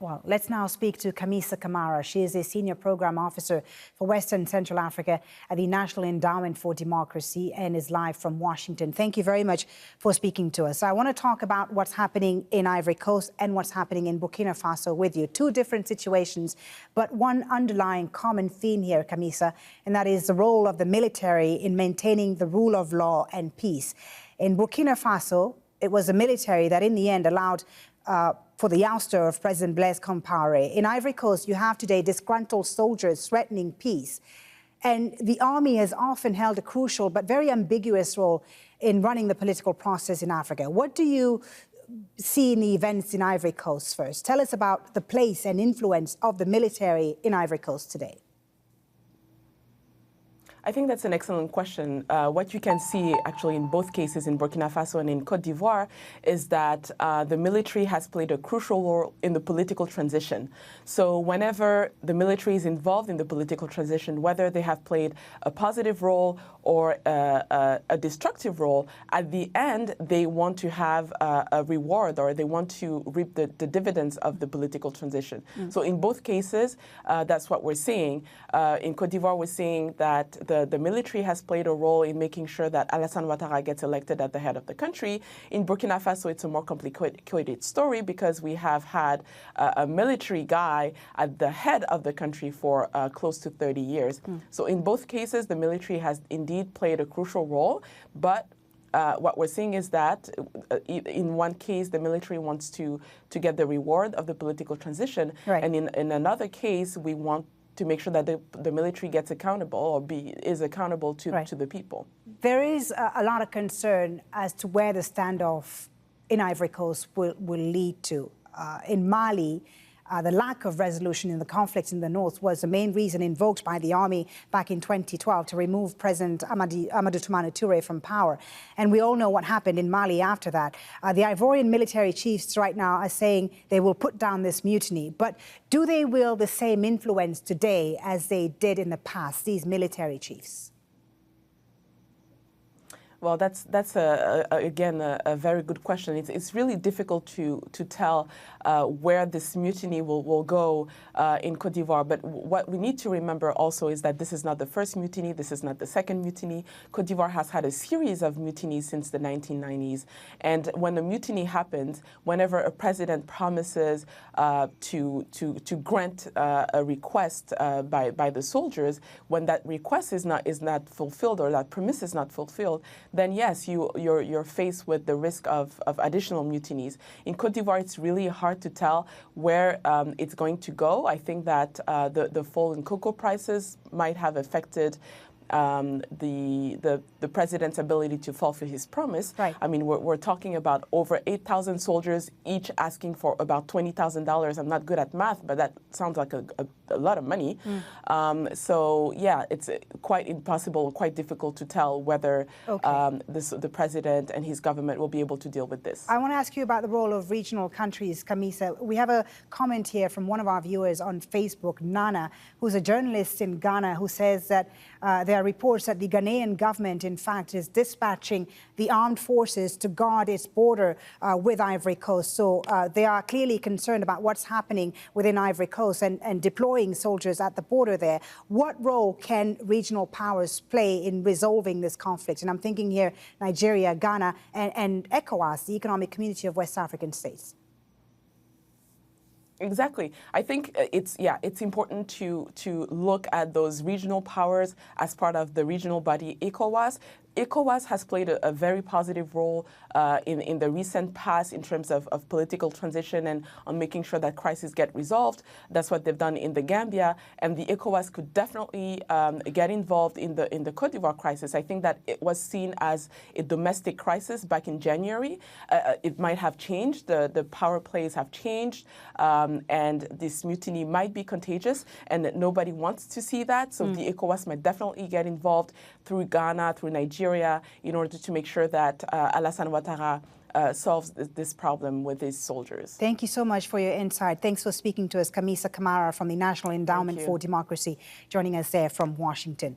Well, let's now speak to Kamissa Camara. She is a senior program officer for Western Central Africa at the National Endowment for Democracy and is live from Washington. Thank you very much for speaking to us. So I want to talk about what's happening in Ivory Coast and what's happening in Burkina Faso with you. Two different situations, but one underlying common theme here, Kamissa, and that is the role of the military in maintaining the rule of law and peace. In Burkina Faso, it was the military that in the end allowed for the ouster of President Blaise Compaoré. In Ivory Coast, you have today disgruntled soldiers threatening peace. And the army has often held a crucial but very ambiguous role in running the political process in Africa. What do you see in the events in Ivory Coast first? Tell us about the place and influence of the military in Ivory Coast today. I think that's an excellent question. What you can see actually in both cases, in Burkina Faso and in Cote d'Ivoire, is that the military has played a crucial role in the political transition. So whenever the military is involved in the political transition, whether they have played a positive role or a destructive role, at the end, they want to have a reward, or they want to reap the dividends of the political transition. So in both cases, that's what we're seeing. In Cote d'Ivoire, we're seeing that the military has played a role in making sure that Alassane Ouattara gets elected at the head of the country. In Burkina Faso, it's a more complicated story because we have had a military guy at the head of the country for close to 30 years. So in both cases, the military has indeed played a crucial role, but what we're seeing is that in one case, the military wants to get the reward of the political transition, right. And in another case, we want to make sure that the military gets accountable or is accountable to, right. to the people. There is a lot of concern as to where the standoff in Ivory Coast will lead to. In Mali, the lack of resolution in the conflicts in the north was the main reason invoked by the army back in 2012 to remove President Amadou Toumani Touré from power. And we all know what happened in Mali after that. The Ivorian military chiefs right now are saying they will put down this mutiny. But do they wield the same influence today as they did in the past, these military chiefs? Well, that's again a very good question. It's really difficult to tell where this mutiny will go in Cote d'Ivoire. But what we need to remember also is that this is not the first mutiny. This is not the second mutiny. Cote d'Ivoire has had a series of mutinies since the 1990s. And when a mutiny happens, whenever a president promises to grant a request by the soldiers, when that request is not fulfilled or that promise is not fulfilled, then yes, you're faced with the risk of additional mutinies. In Cote d'Ivoire, it's really hard to tell where it's going to go. I think that the fall in cocoa prices might have affected the president's ability to fulfill his promise. Right. I mean, we're talking about over 8,000 soldiers, each asking for about $20,000. I'm not good at math, but that sounds like a lot of money. So yeah, it's quite impossible, quite difficult to tell whether the president and his government will be able to deal with this. I want to ask you about the role of regional countries, Kamissa. We have a comment here from one of our viewers on Facebook, Nana, who's a journalist in Ghana, who says that there are reports that the Ghanaian government, in fact, is dispatching the armed forces to guard its border with Ivory Coast. So they are clearly concerned about what's happening within Ivory Coast and deploying soldiers at the border there. What role can regional powers play in resolving this conflict? And I'm thinking here Nigeria, Ghana, and ECOWAS, the Economic Community of West African States. Exactly. I think it's important to look at those regional powers as part of the regional body ECOWAS. ECOWAS has played a very positive role in the recent past in terms of political transition and on making sure that crises get resolved. That's what they've done in the Gambia, and the ECOWAS could definitely get involved in the Cote d'Ivoire crisis. I think that it was seen as a domestic crisis back in January. It might have changed. The power plays have changed, and this mutiny might be contagious, and nobody wants to see that. So the ECOWAS might definitely get involved through Ghana, through Nigeria, in order to make sure that Alassane Ouattara solves this problem with his soldiers. Thank you so much for your insight. Thanks for speaking to us, Kamissa Camara from the National Endowment for Democracy, joining us there from Washington.